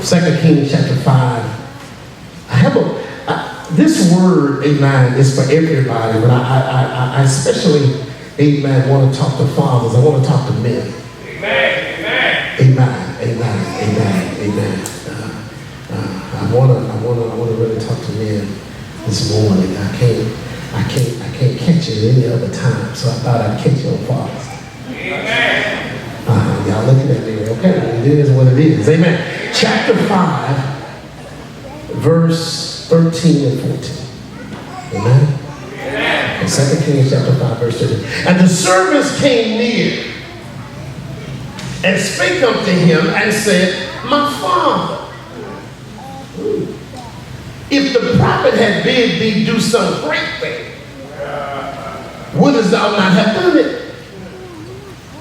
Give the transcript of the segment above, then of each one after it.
2 Kings chapter 5. This word, amen, is for everybody, but I especially, amen, want to talk to fathers. I want to talk to men. Amen, amen. Amen, amen, amen, amen. I want to really talk to men this morning. I can't catch it any other time, so I thought I'd catch you on fathers. Amen. Y'all looking at me, okay? It is what it is. Amen. Chapter 5, verse 13 and 14. Amen. Amen. 2 Kings chapter 5, verse 13. And the servants came near and spake unto him and said, My father, if the prophet had bid thee do some great thing, wouldst thou not have done it?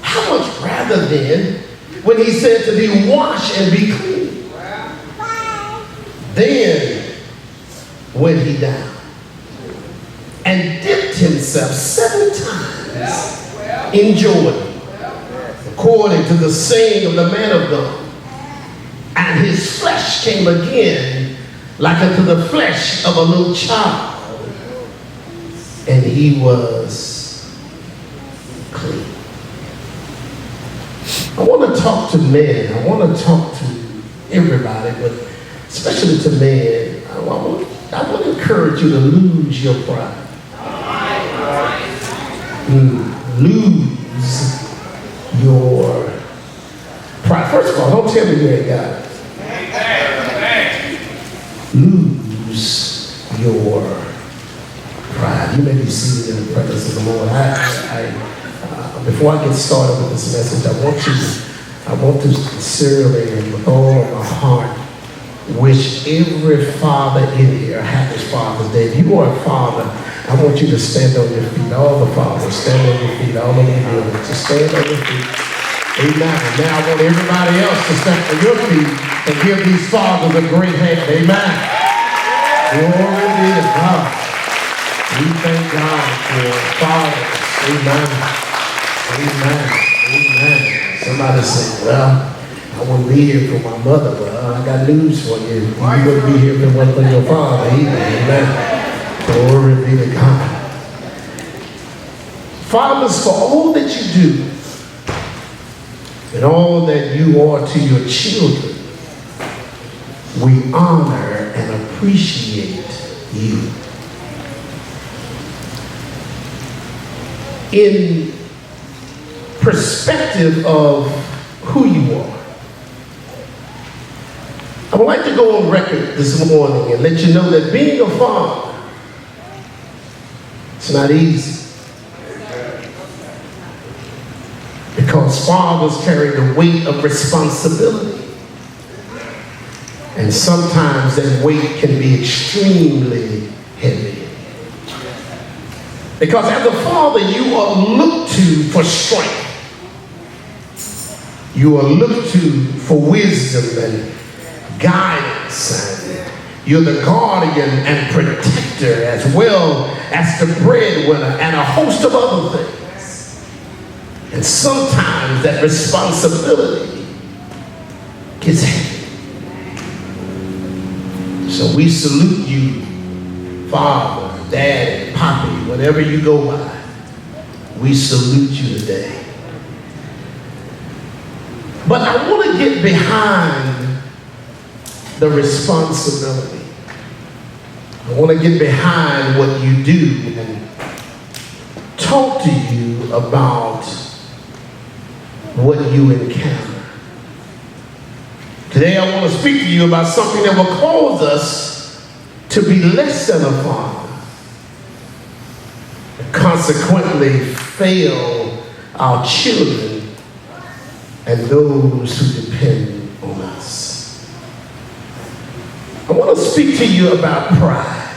How much rather then, when he said to thee, Wash and be clean? Then went he down and dipped himself 7 times in Jordan, according to the saying of the man of God. And his flesh came again like unto the flesh of a little child, and he was clean. I want to talk to men. I want to talk to everybody, but especially to men. I want to encourage you to lose your pride. Lose your pride. First of all, don't tell me you ain't got it. Lose your pride. You may be seated in the presence of the Lord. Before I get started with this message, I want to sincerely and with all of my heart wish every father in here a happy Father's Day. If you are a father, I want you to stand on your feet. All the fathers, stand on your feet. All of you building, to stand on your feet. Amen. Now I want everybody else to stand on your feet and give these fathers a great hand. Amen. Glory be to God. We thank God for fathers. Amen. Amen. Amen. Somebody say, well, I wouldn't be here for my mother, but I got news for you. You wouldn't be here if it wasn't for your father either. Amen. Glory be to God. Fathers, for all that you do and all that you are to your children, we honor and appreciate you. In perspective of who you are, I would like to go on record this morning and let you know that being a father, it's not easy. Because fathers carry the weight of responsibility. And sometimes that weight can be extremely heavy. Because as a father, you are looked to for strength. You are looked to for wisdom and guidance, and you're the guardian and protector as well as the breadwinner and a host of other things. And sometimes that responsibility gets heavy. So we salute you, Father, Daddy, Poppy, whatever you go by. We salute you today. But I want to get behind the responsibility. I want to get behind what you do and talk to you about what you encounter. Today I want to speak to you about something that will cause us to be less than a father, and consequently fail our children and those who depend on us. I want to speak to you about pride.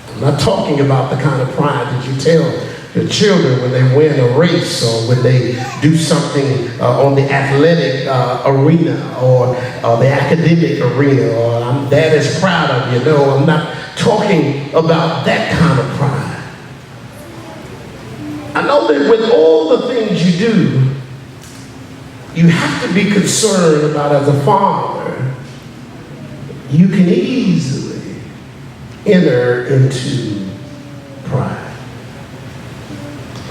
I'm not talking about the kind of pride that you tell your children when they win a race or when they do something on the athletic arena or the academic arena, or Dad is proud of you. No, I'm not talking about that kind of pride. I know that with all the things you do, you have to be concerned about as a father, you can easily enter into pride.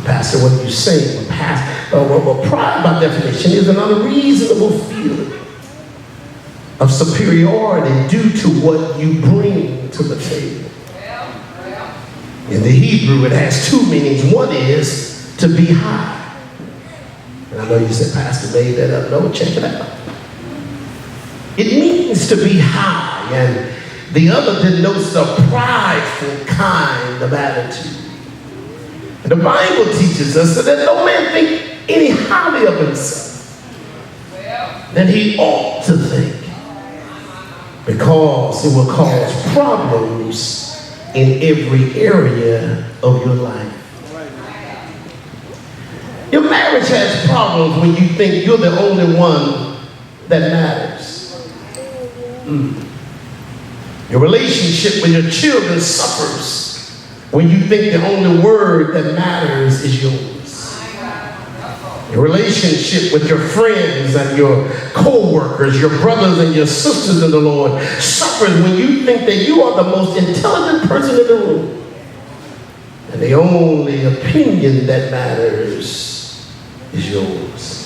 Pastor, what you say, well, pride by definition is an unreasonable feeling of superiority due to what you bring to the table. In the Hebrew, it has two meanings. One is to be high. And I know you said, Pastor made that up. No, check it out. It means to be high, and the other denotes a prideful kind of attitude. And the Bible teaches us that no man think any highly of himself than he ought to think, because it will cause problems in every area of your life. Your marriage has problems when you think you're the only one that matters. Your relationship with your children suffers when you think the only word that matters is yours. Your relationship with your friends and your co-workers, your brothers and your sisters in the Lord, suffers when you think that you are the most intelligent person in the room. And the only opinion that matters is yours.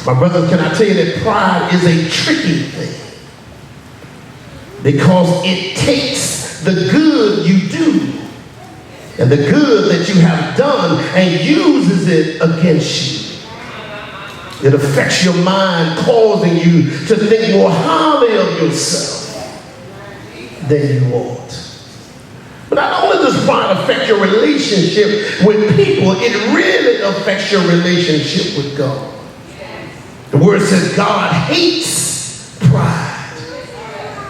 My brothers, can I tell you that pride is a tricky thing? Because it takes the good you do and the good that you have done and uses it against you. It affects your mind, causing you to think more highly of yourself than you ought. But not only does pride affect your relationship with people, it really affects your relationship with God. The word says God hates pride.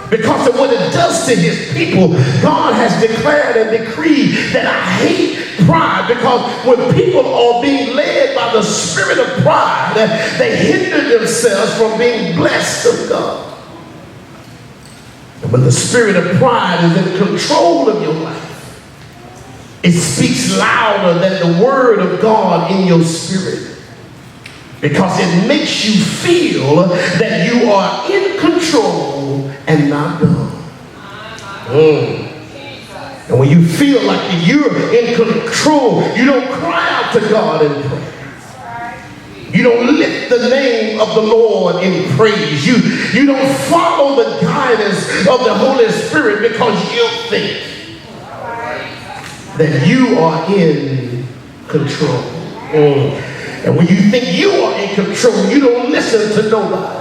Because of what it does to his people, God has declared and decreed that I hate pride, because when people are being led by the spirit of pride, they hinder themselves from being blessed of God. And when the spirit of pride is in control of your life, it speaks louder than the word of God in your spirit, because it makes you feel that you are in control and not God. And when you feel like you're in control, you don't cry out to God in prayer. You don't lift the name of the Lord in praise. You don't follow the guidance of the Holy Spirit, because you think that you are in control. And when you think you are in control, you don't listen to nobody.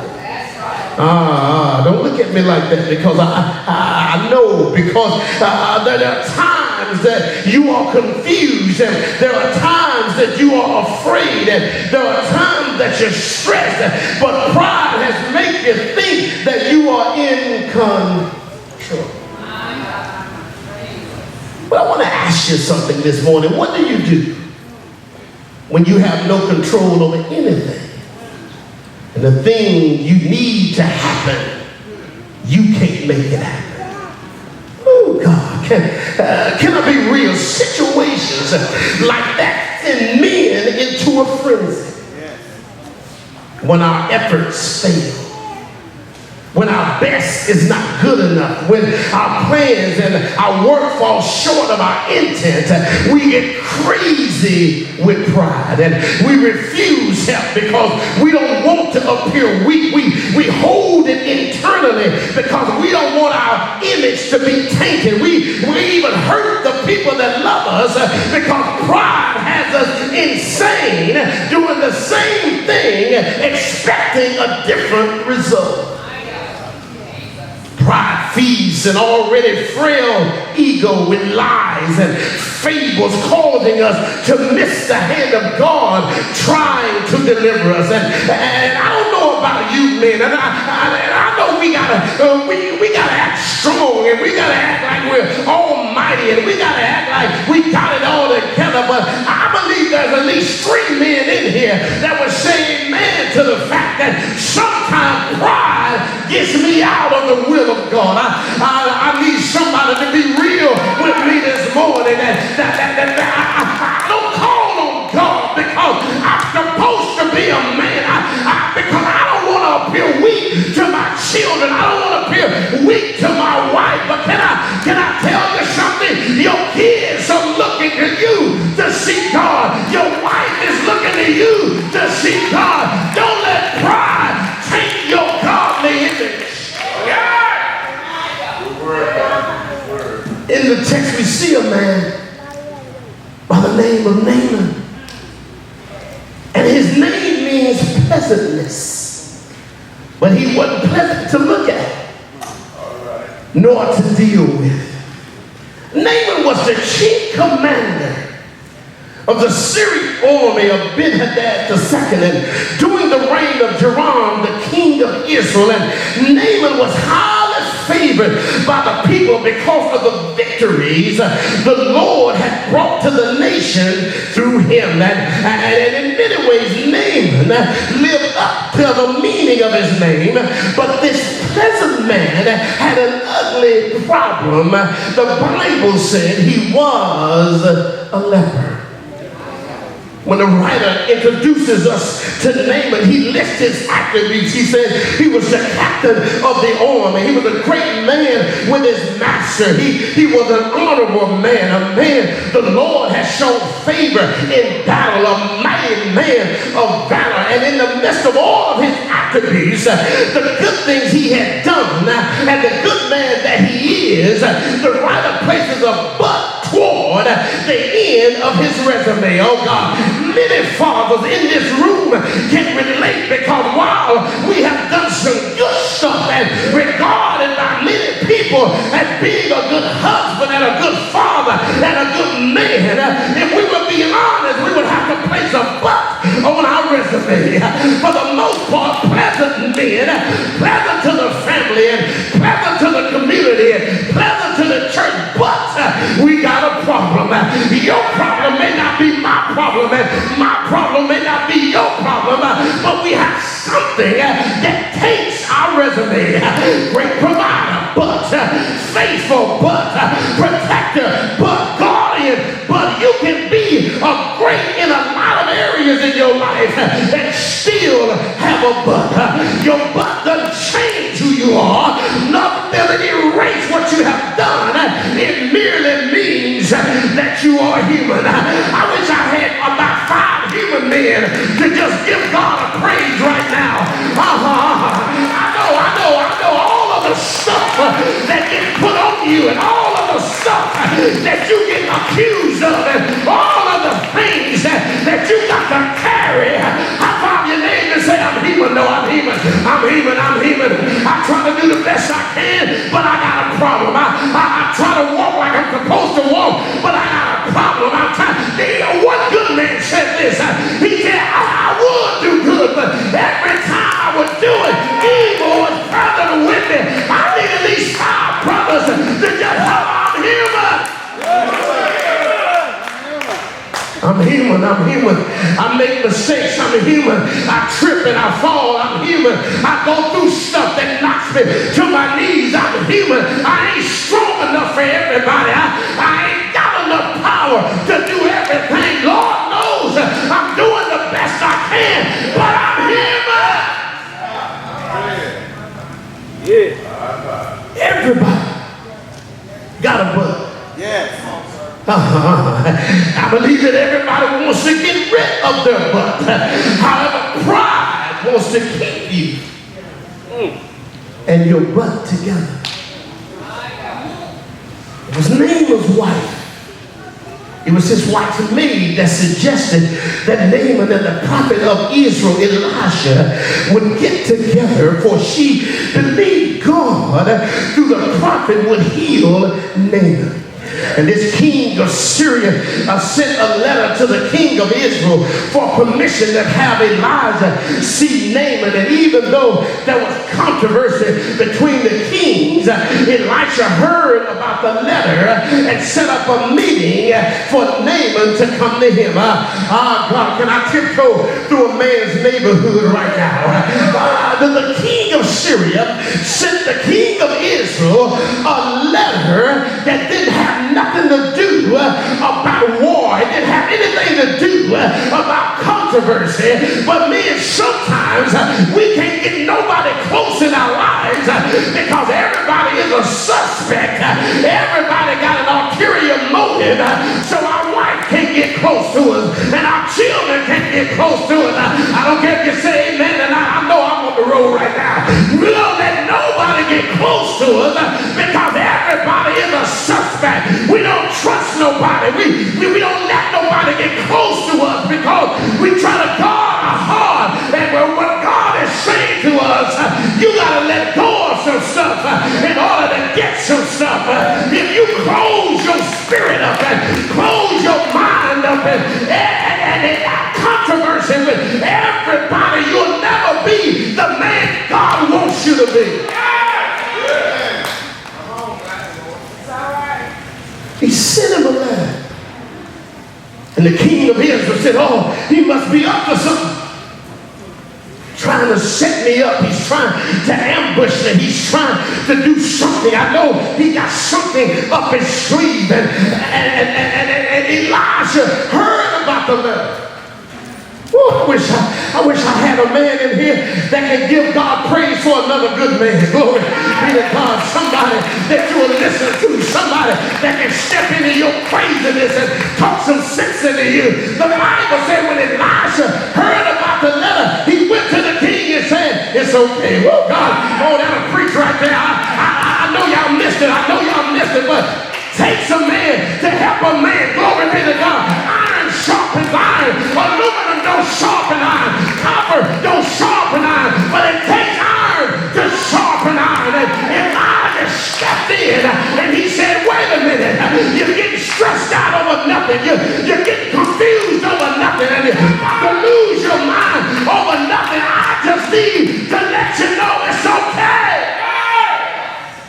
Don't look at me like that, because I know, because there are times that you are confused, and there are times that you are afraid, and there are times that you're stressed, but pride has made you think that you are in control. But I want to ask you something this morning. What do you do when you have no control over anything? And the thing you need to happen, you can't make it happen. Oh God, can I be real? Situations like that send men into a frenzy. When our efforts fail, when our best is not good enough, when our plans and our work fall short of our intent, we get crazy with pride, and we refuse help because we don't want to appear weak. We hold it internally because we don't want our image to be tainted. We even hurt the people that love us because pride has us insane, doing the same thing, expecting a different result. Pride feeds an already frail ego with lies and fables, causing us to miss the hand of God trying to deliver us. And I don't know about you, men, and I know we gotta act strong, and we gotta act like we're almighty, and we gotta act like we got it all together. But I believe there's at least 3 men in here that would say amen to the fact that sometimes pride gets me out of the will of God. I need somebody to be real with me this morning. I don't call on God because I'm supposed to be a man. to see God. Don't let pride take your godly image. In the text, we see a man by the name of Naaman. And his name means pleasantness. But he wasn't pleasant to look at, nor to deal with. Naaman was the chief commander of the Syrian army of Ben-Hadad II, and during the reign of Joram, the king of Israel. And Naaman was highly favored by the people because of the victories the Lord had brought to the nation through him. And in many ways, Naaman lived up to the meaning of his name, but this pleasant man had an ugly problem. The Bible said he was a leper. When the writer introduces us to Naaman, he lists his attributes. He said he was the captain of the army. He was a great man with his master. He was an honorable man, a man the Lord has shown favor in battle, a mighty man of valor. And in the midst of all of his attributes, the good things he had done, and the good man that he is, the writer places a but toward the end of his resume. Oh God, many fathers in this room can relate, because while we have done some good stuff and regarded by many people as being a good husband and a good father and a good man, if we would be honest, we would have to place a but on our resume. For the most part, pleasant men, pleasant to the family and pleasant to the community and pleasant to the church, but we got a problem. Your problem may not be my problem, and my problem may not be your problem, but we have something that takes our resume. Great provider, but faithful, but protector, but guardian, but you can be a great in a lot of areas in your life and still have a but. Your but doesn't change who you are, nor does it erase what you have done. It merely means that you are human. I wish I had about 5 human men to just give God a praise right now. I know all of the stuff that gets put on you, and all of the stuff that you get accused of, and all of the things that you got to carry. High five your name and say, I'm human. No, I'm human. I'm human. I'm human. I try to do the best I can, but I got a problem. I try to walk like I'm supposed to walk, but I got a problem. I'm trying. One good man said this. He said, I would do good, but every time I would do it, evil was present with me. I need at least 5 brothers to just help. I'm human. I'm human. I'm human. I make mistakes. I'm human. I trip and I fall. I'm human. I go through stuff that knocks me to my knees. I'm human. I ain't strong enough for everybody. I ain't got enough power to do everything. Lord knows I'm doing the best I can, but I'm human. Yeah. Everybody got a butt. Yes. I believe that everybody wants to get rid of their butt. However, pride wants to keep you and your butt together. It was Naaman's wife. It was his wife's maid that suggested that Naaman and the prophet of Israel, Elisha, would get together, for she believed God through the prophet would heal Naaman. And this king of Syria sent a letter to the king of Israel for permission to have Elijah see Naaman. And even though there was controversy between the kings, Elisha heard about the letter and set up a meeting for Naaman to come to him. God, can I tiptoe through a man's neighborhood right now? The king of Syria sent the king of Israel a letter that didn't have nothing to do about war. It didn't have anything to do about controversy. But man, sometimes we can't get nobody close in our lives because everybody is a suspect. Everybody got an ulterior motive. So our wife can't get close to us, and our children can't get close to it. I don't care if you say amen tonight. I know I'm on the road right now. We don't let nobody get close to us because everybody is a suspect. We don't trust nobody. We don't let nobody get close to us because we try to guard our heart. And what God is saying to us, you got to let go of some stuff in order to get some stuff. If you close your spirit up and close your mind up and controversy with everybody, you'll never be the man God wants you to be. He sent him a letter. And the king of Israel said, oh, he must be up to something. Trying to set me up. He's trying to ambush me. He's trying to do something. I know he got something up his sleeve. And Elijah heard about the letter. Ooh, I wish I had a man in here that can give God praise for another good man. Glory be to God. Somebody that you will listen to. Somebody that can step into your craziness and talk some sense into you. The Bible said when Elijah heard about the letter, he went to the king and said, it's okay. Oh, God. Oh, that'll preach right there. I know y'all missed it. I know y'all missed it. But takes a man to help a man. Glory be to God. Iron sharpens iron. Aluminum don't sharpen iron. Copper don't sharpen iron. But it takes iron to sharpen iron. And Elijah stepped in and he said, wait a minute. You're getting stressed out over nothing. You're getting confused over nothing. And you're about to lose your mind over nothing. I just need to let you know it's okay.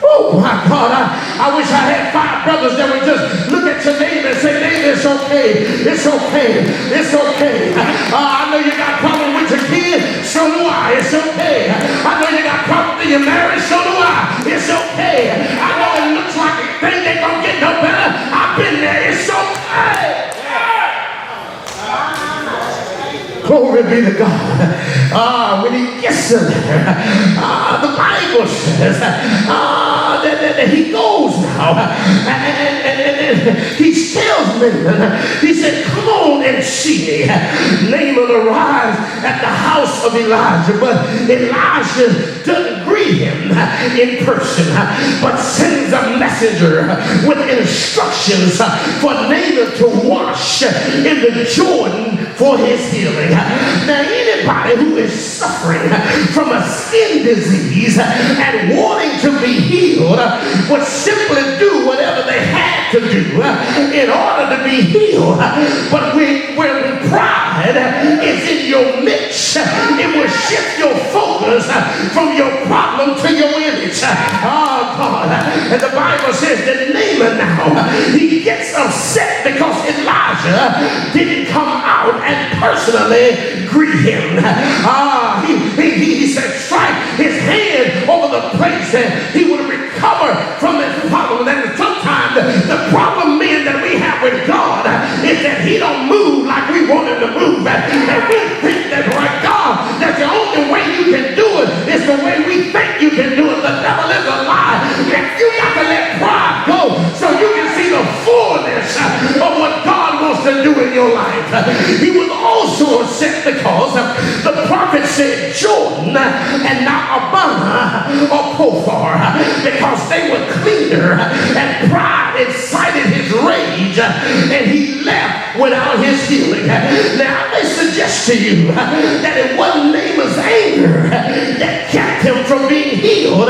Oh my God, I wish I had 5 brothers that would just look at your neighbor and say, neighbor, it's okay, it's okay, it's okay. I know you got a problem with your kid, so do I, it's okay. I know you got a problem with your marriage, so do I, it's okay. I know it looks like things ain't gonna get no better. I've been there, it's okay. Glory be to God. When he gets in there, the Bible says that he goes now and he tells Naaman, he said, come on and see me. Naaman arrives at the house of Elijah, but Elijah doesn't greet him in person, but sends a messenger with instructions for Naaman to wash in the Jordan for his healing. Now, anybody who is suffering from a skin disease and wanting to be healed would simply do whatever they had to do in order to be healed. But when pride is in your midst, it will shift your focus from your problem to your image. Oh, God. And the Bible says that Naaman now, he gets upset because Elijah didn't come out and personally greet him. He said, strike his hand over the place and he would recover from his problem. And sometimes the problem, men, that we have with God is that he don't move like we want him to move. And we think that, right, God, that the only way you can do it is the way we think you can do it. The devil is a lie. And you got to let pride go so you can see the fullness of what God wants to do in your life. He was also upset because the prophet said Jordan and not Abana or Pophar, because they were cleaner, and pride incited his rage and he left without his healing. Now I suggest to you that it wasn't Naaman's anger that kept him from being healed.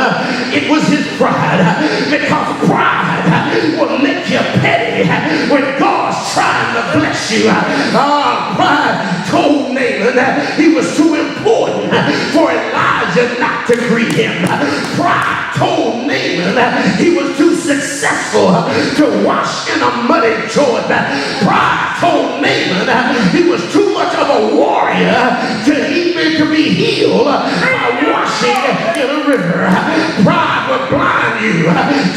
It was his pride, because pride will make you petty when God's trying to bless you. Pride told Naaman that he was too important for Elijah not to greet him. Pride told Naaman that he was too successful to wash in a muddy Jordan. Pride told Naaman that he was too much of a warrior to even be healed by washing in a river. Pride will blind you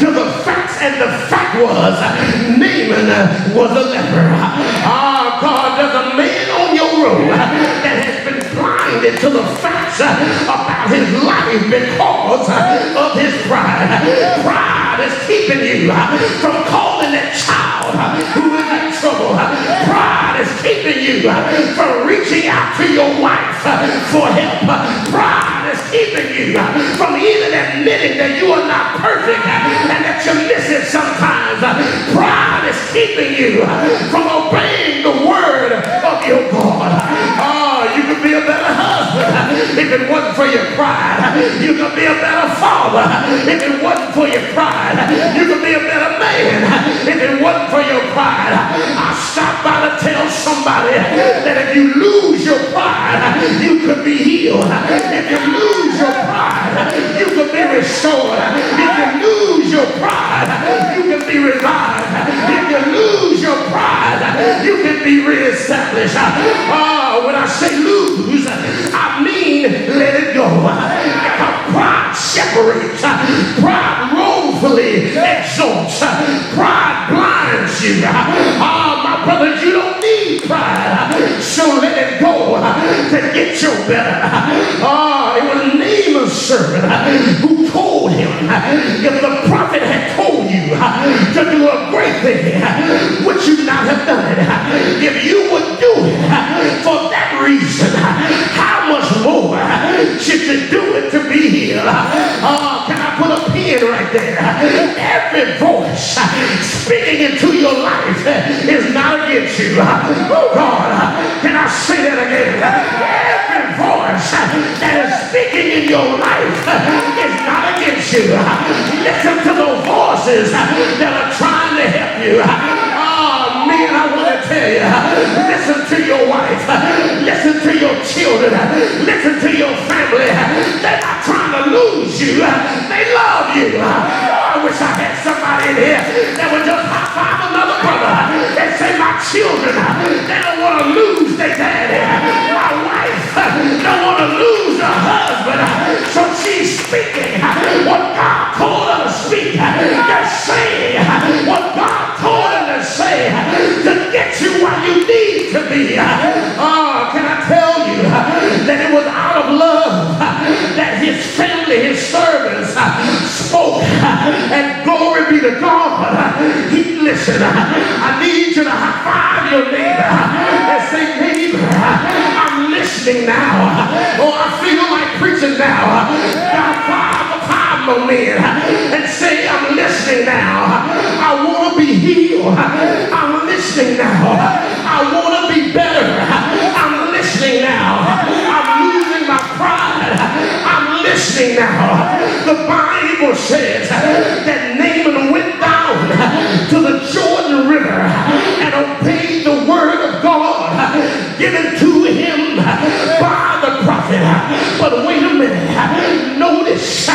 to the facts, and the fact was Naaman was a leper. God, there's a man on your road that has been blinded to the facts about his life because of his pride. Pride Pride is keeping you from calling that child who is in trouble. Pride is keeping you from reaching out to your wife for help. Pride is keeping you from even admitting that you are not perfect and that you miss it sometimes. Pride is keeping you from obeying the word of your God. Oh, you could be a better husband if it wasn't for your pride. You could be a better father if it wasn't for your pride. You could be a better man if it wasn't for your pride. I stopped by to tell somebody that if you lose your pride, you could be healed. If you lose your pride, you could be restored. If you lose your pride, you can be revived. If you lose your pride, you can be reestablished. Oh, when I say lose, I mean let it go. Pride separates. Pride wrongfully exalts. Pride blinds you. Oh, my brothers, you don't need pride. So let it go to get your better. Oh, it was Naaman's servant who told him, if the prophet had told you to do a great thing, would you not have done it? If you would do it for that reason, how much more should you do it to be healed? Oh, can I put a pin right there? Every voice speaking into your life is not against you. Oh God, can I say that again? Every voice that is speaking in your life is not against you. Listen to those voices that are trying to help you. Oh man, I want to tell you, listen to your wife, listen to your children, listen to your family. They're not trying to lose you. They love you. Oh, I wish I had somebody in here that would just high five another brother and say, my children, they don't want to lose their daddy. My wife don't want to lose her husband. So she's speaking what God told her to speak. They're saying what God told her to say to get you where you need to be. Oh, can I tell you that it was out of love that his family, his servants spoke, and glory be to God. Listen, I need you to high five your neighbor and say, neighbor, I'm listening now. Oh, I feel like preaching now. Five more men and say, I'm listening now. I want to be healed. I'm listening now. I want to be better. I'm listening now. I'm losing my pride. I'm listening now. The Bible says that Naaman went down to the Jordan River and obeyed the word of God given to him by the prophet. But wait a minute. Notice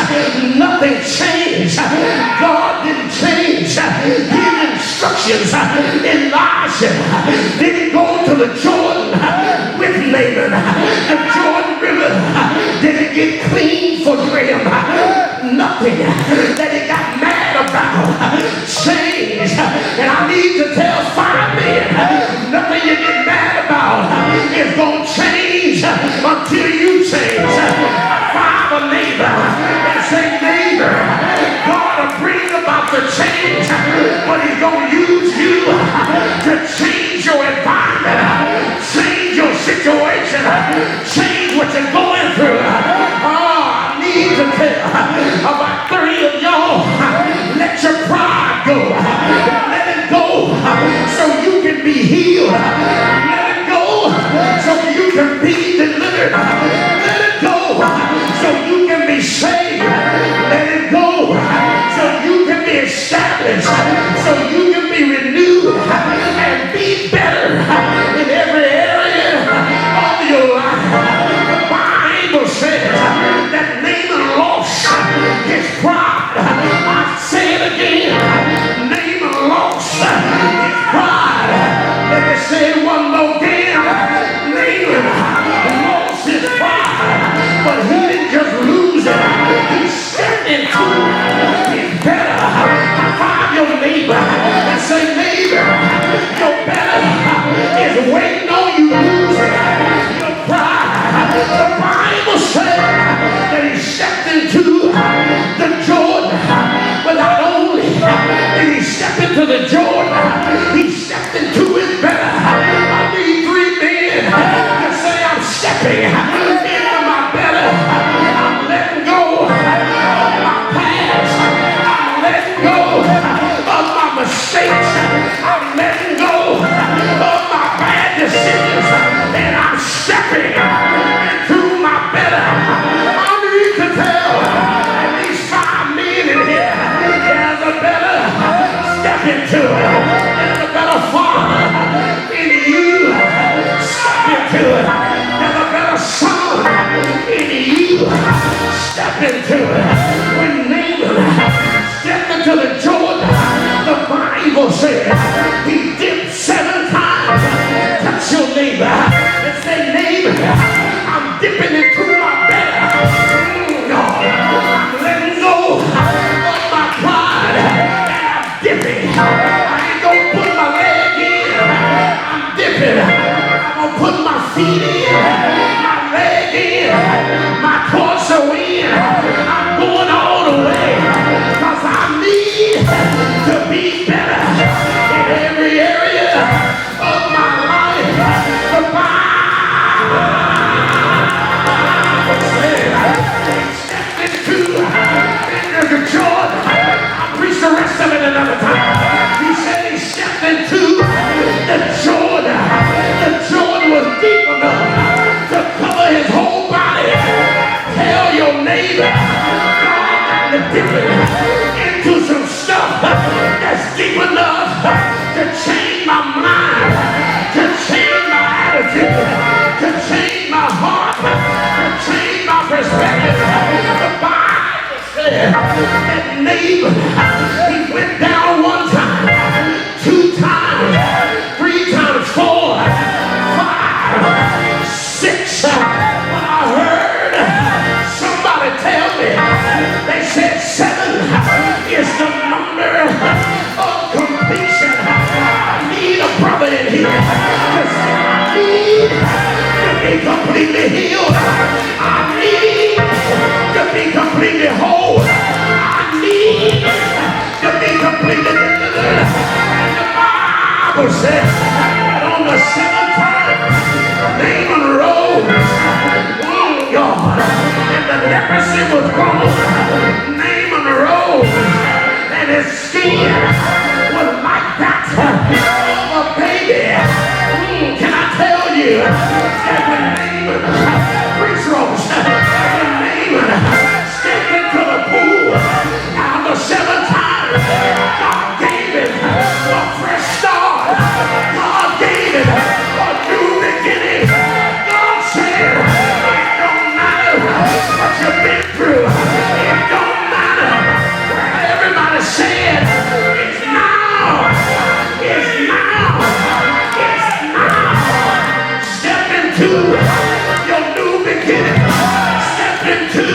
nothing changed. God didn't change his instructions. Elijah didn't go to the Jordan with Naaman. The Jordan River didn't get clean for Graham. Nothing that he got mad about changed. And I need to tell 5 men, nothing you get mad about is going to change until you change. Find a neighbor and say, neighbor, God will bring about the change, but he's going to use you to change your environment, change your situation, change what you're going through. Oh, I need to tell about 3 of y'all, let your pride go. Let it go so you can be healed. Let it go so you can be delivered. Let it go so you can be saved. Let it go so you can be established, so you can be renewed and be better in every area of your life. The Bible says that Naaman lost his pride. I say it again. Naaman lost his pride. Let me say it one more again. Naaman lost his pride, but he didn't just lose it. He stepped into his better. Find your neighbor and say, neighbor, your better is waiting on you losing your pride. The Bible says that he stepped into the Jordan stepped into it. When Naaman stepped into the Jordan, the Bible said he dipped 7 times. Touch your neighbor and say, neighbor, I'm dipping into my belly. God, I'm letting go of my pride and I'm dipping. I ain't gonna put my leg in. I'm dipping. I'm gonna put my feet in, my leg in, my torso in. I'm going all the way because I need to be better in every area of my life. The Bible said, stepped into the Jordan. I'll preach the rest of it another time. He said he stepped into the Jordan. The Jordan was deep enough to cover his whole body. Tell your neighbor, God got me dipping into some stuff that's deep enough to change my mind, to change my attitude, to change my heart, to change my perspective. The Bible said that Naaman, he went down 1 time, 2 times, 3 times, 4, 5, 6. When I heard somebody tell me, they said 7 is the number of completion. I need a brother in here to say I need to be completely healed. I need to be completely whole. I need to be completely delivered. And the Bible says that on the 7th time, Naaman rose. Oh God. And the leprosy was gone. Naaman rose. And his skin was like that of a baby. Can I tell you that when Naaman preached rose, when Naaman stepped into the pool out the 7th time, God gave him a fresh start. God gave him a new beginning. God said, it don't matter what you've been through. It don't matter what everybody said. It's now. It's now. It's now. Step into your new beginning. Step into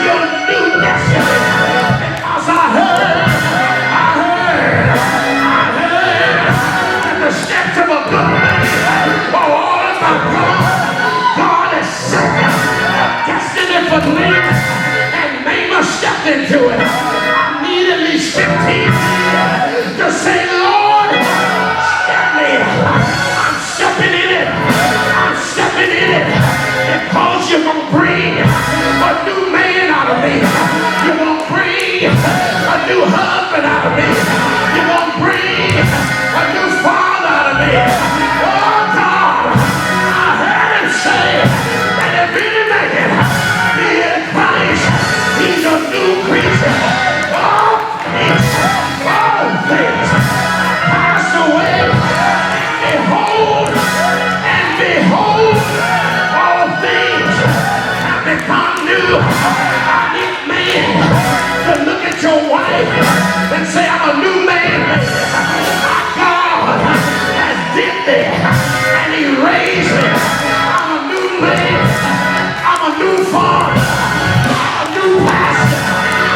your new destiny. Because I heard that the steps of a good man are ordered by God. God has set a destiny for me, and Naaman stepped into it. I need at least 15 to say, Lord, step me. I'm stepping in it. I'm stepping in it. Because you're going to bring a new man out of me. You're going to bring a new husband out of me. You're going to bring a new father out of me. Oh God, I heard him say that if any man be in Christ, he's a new creature. All things passed away, and behold, all things have become new. I need men to look at your wife and say, I'm a new man. My God has did there, and he raised me. I'm a new man. I'm a new father. I'm a new pastor.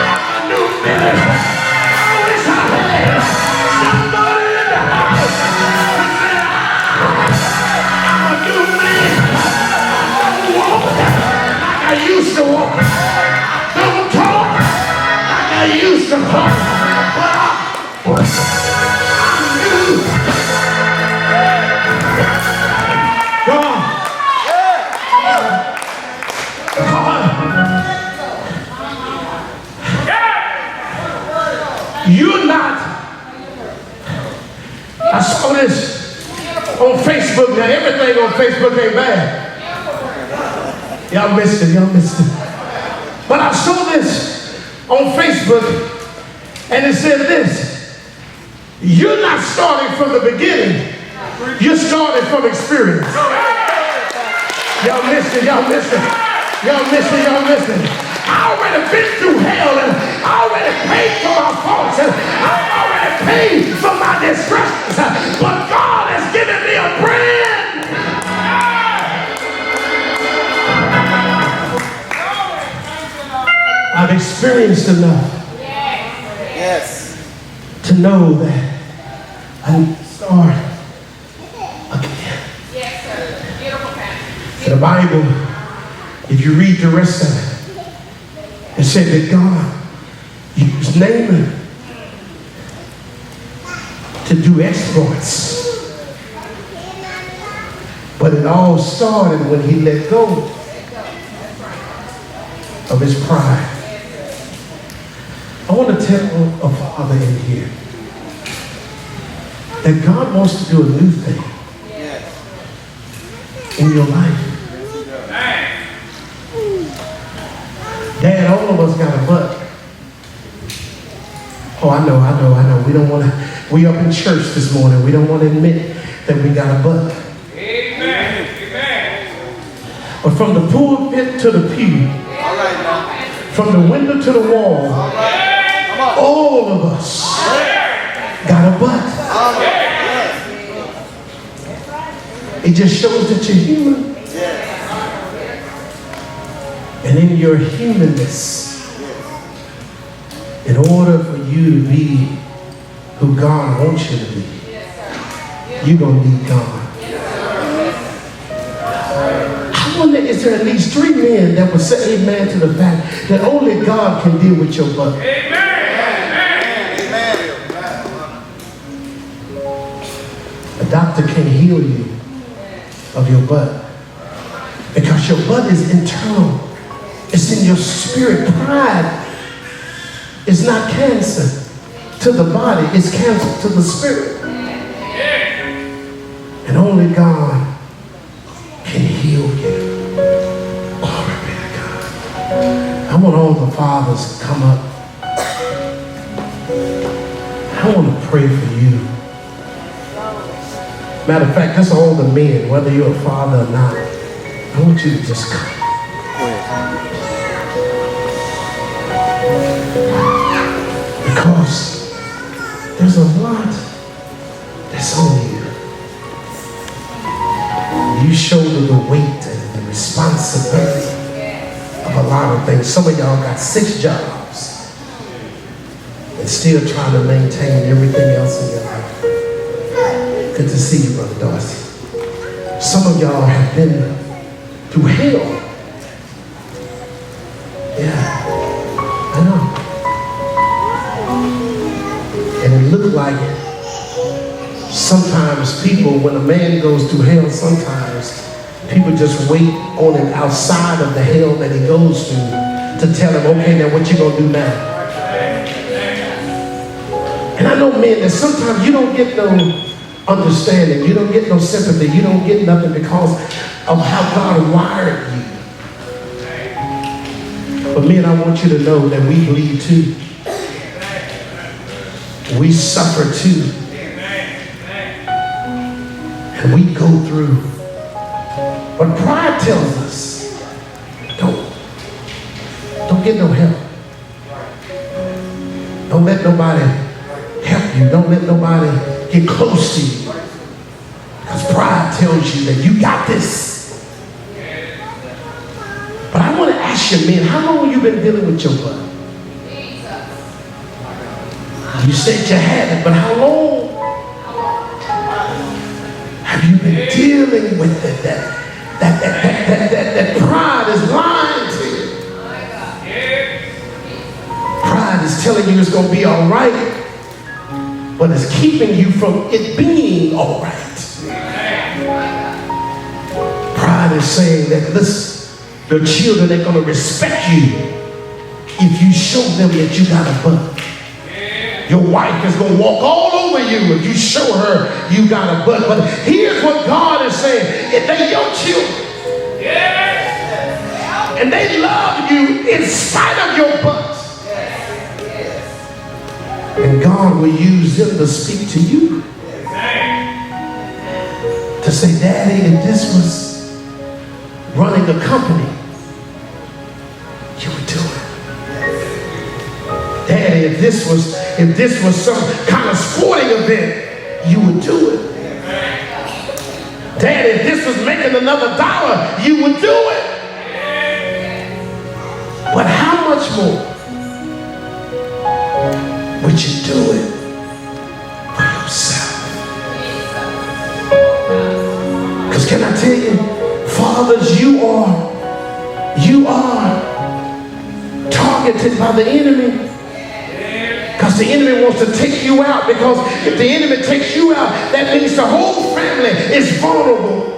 I'm a new minister. I wish I had somebody in the house who said, I'm a new man. I don't walk like I used to walk. I don't talk like I used to talk. But I'm new. God. You're not. I saw this on Facebook. Now everything on Facebook ain't bad. Y'all missed it. But I saw this on Facebook, and it said this: you're not starting from the beginning. You're starting from experience. Y'all missed it. I already been through hell, and I already paid for my faults, and I already paid for my disgraces. But God has given me a brand. I've experienced enough to know that I need to start again. The Bible, if you read the rest of it, it said that God used Naaman to do exploits. But it all started when he let go of his pride. I want to tell a father in here that God wants to do a new thing in your life. Dad, all of us got a butt. Oh, I know. We don't want to, we up in church this morning. We don't want to admit that we got a butt. Amen. But from the pulpit to the pew, from the window to the wall, all of us got a butt. It just shows that you're human. And in your humanness, in order for you to be who God wants you to be, you're going to need God. I wonder, is there at least 3 men that would say amen to the fact that only God can deal with your butt? A doctor can't heal you of your butt because your butt is internal. It's in your spirit. Pride is not cancer to the body. It's cancer to the spirit. And only God can heal you. Glory be to God. I want all the fathers to come up. I want to pray for you. Matter of fact, that's all the men, whether you're a father or not. I want you to just come. Because there's a lot that's on you. You shoulder the weight and the responsibility of a lot of things. Some of y'all got 6 jobs and still trying to maintain everything else in your life. Good to see you, Brother Darcy. Some of y'all have been through hell. Yeah, I know. And it looked like sometimes people, when a man goes through hell, sometimes people just wait on him outside of the hell that he goes through to tell him, okay, now what you gonna do now? And I know men that sometimes you don't get no understanding, you don't get no sympathy, you don't get nothing because of how God wired you. But men, I want you to know that we bleed too. We suffer too. And we go through. But pride tells us, don't get no help. Don't let nobody help you. Don't let nobody get close to you. Because pride tells you that you got this. But I want to ask you, men, how long have you been dealing with your butt? You said you had it, but how long have you been dealing with it? That pride is lying to you. Pride is telling you it's going to be all right, but it's keeping you from it being all right. Pride is saying that, listen, the children are going to respect you if you show them that you got a butt. Your wife is going to walk all over you if you show her you got a butt. But here's what God is saying. If they're your children, and they love you in spite of your butt, and God will use them to speak to you. To say, Daddy, if this was running a company, you would do it. if this was some kind of sporting event, you would do it. Daddy, if this was making another dollar, you would do it. But how much more would you do it for yourself? Because can I tell you, fathers, you are targeted by the enemy. Because the enemy wants to take you out. Because if the enemy takes you out, that means the whole family is vulnerable.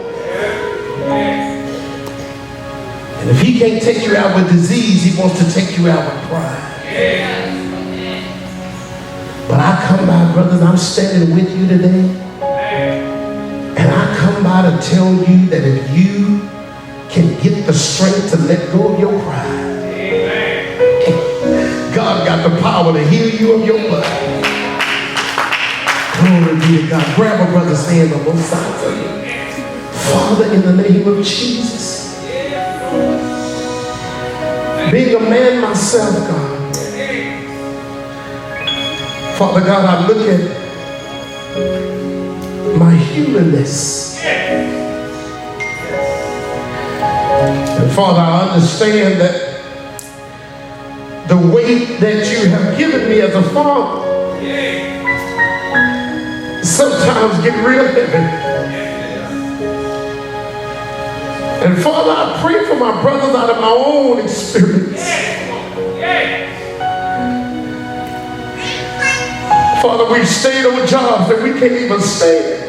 And if he can't take you out with disease, he wants to take you out with pride. But I come by, brothers, I'm standing with you today. And I come by to tell you that if you can get the strength to let go of your pride, God got the power to heal you of your blood. Glory be to God. Grab a brother's hand on both sides of you. Father, in the name of Jesus, being a man myself, God, Father God, I look at my humanness. And Father, I understand that the weight that you have given me as a father sometimes get real heavy. And Father, I pray for my brothers out of my own experience. Father, we've stayed on jobs that we can't even stay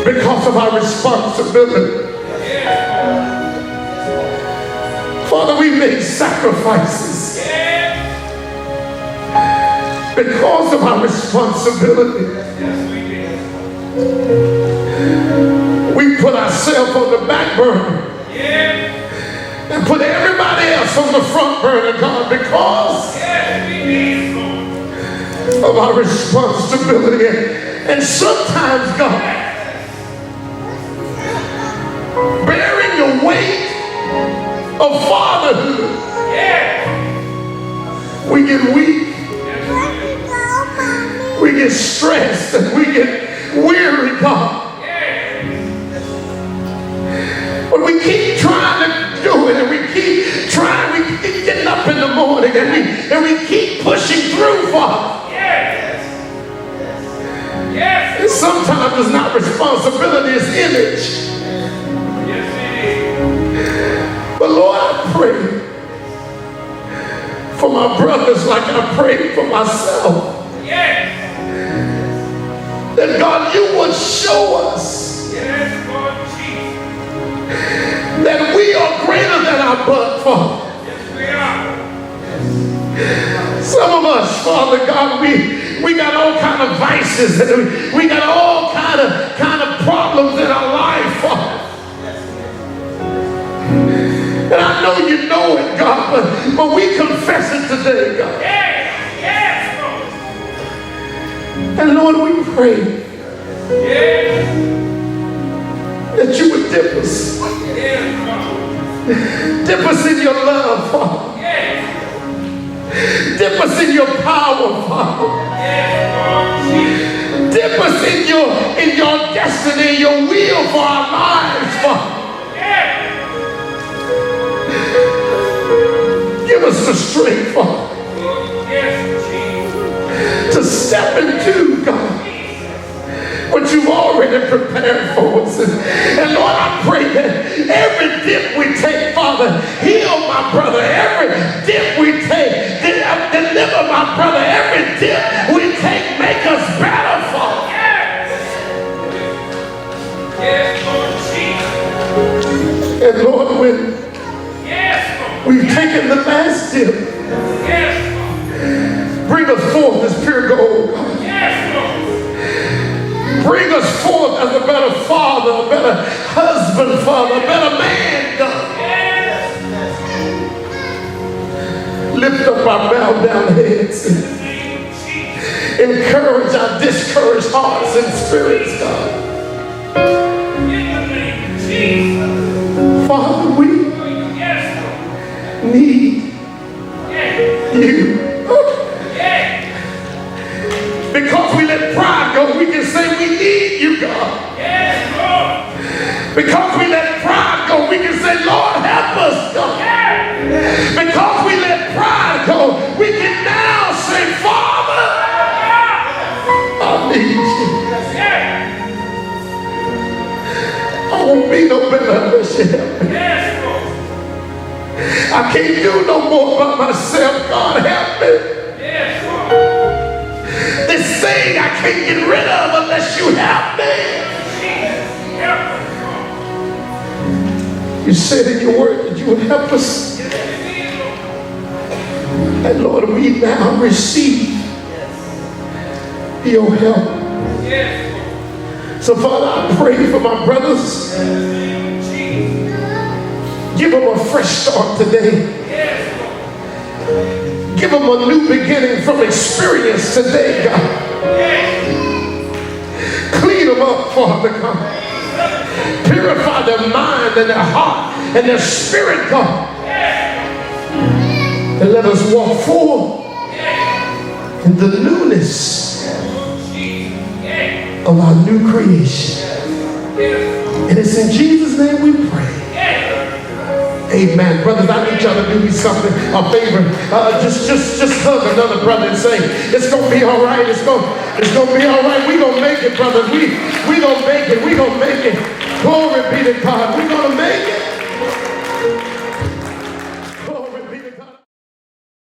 because of our responsibility. Father, we make sacrifices because of our responsibility. We put ourselves on the back burner and put everybody else on the front burner, God, because of our responsibility. And sometimes, God, bearing the weight of fatherhood, we get weak, we get stressed, and we get weary, God. But we keep trying to do it, and we keep trying, we keep getting up in the morning, and we keep pushing through, Father. And sometimes it's not responsibility, it's image. But Lord, I pray for my brothers like I prayed for myself. That God, you would show us that we are greater than our blood, Father. Some of us, Father God, we got all kind of vices, and we got all kind of problems in our life, Father. And I know you know it, God, but we confess it today, God. And Lord, we pray that you would dip us. Dip us in your love, Father. Dip us in your power, Father. Dip us in your destiny, your will for our lives, Father. Give us the strength, Father, to step into, God, what you've already prepared for us. And Lord, I pray that every dip we take, Father, heal my brother. Every dip we take, deliver my brother. Every dip we take, make us better, Father. And Lord, when we've taken the last dip, bring us forth as pure gold, God. Bring us forth as a better father, a better husband, Father, a better man, God. Lift up our bowed down heads and encourage our discouraged hearts and spirits, God. Father, we need you. Because we let pride go, we can say, Lord, help us, God. Because we let pride go, we can now say, Father, I need you. I won't be no better unless you help me. I can't do no more by myself. God, help me. This thing I can't get rid of unless you help me. You said in your word that you would help us. And Lord, we now receive your help. So Father, I pray for my brothers. Give them a fresh start today. Give them a new beginning from experience today, God. Clean them up, Father God. Purify their mind and their heart and their spirit, God. And let us walk forward in the newness of our new creation. And it's in Jesus' name we pray. Amen. Brothers, I need y'all to do me something, a favor. Just hug another brother and say, it's going to be all right. It's going to be all right. We're going to make it, brothers. We going to make it. We're going to make it. Glory be to God. We're going to make it.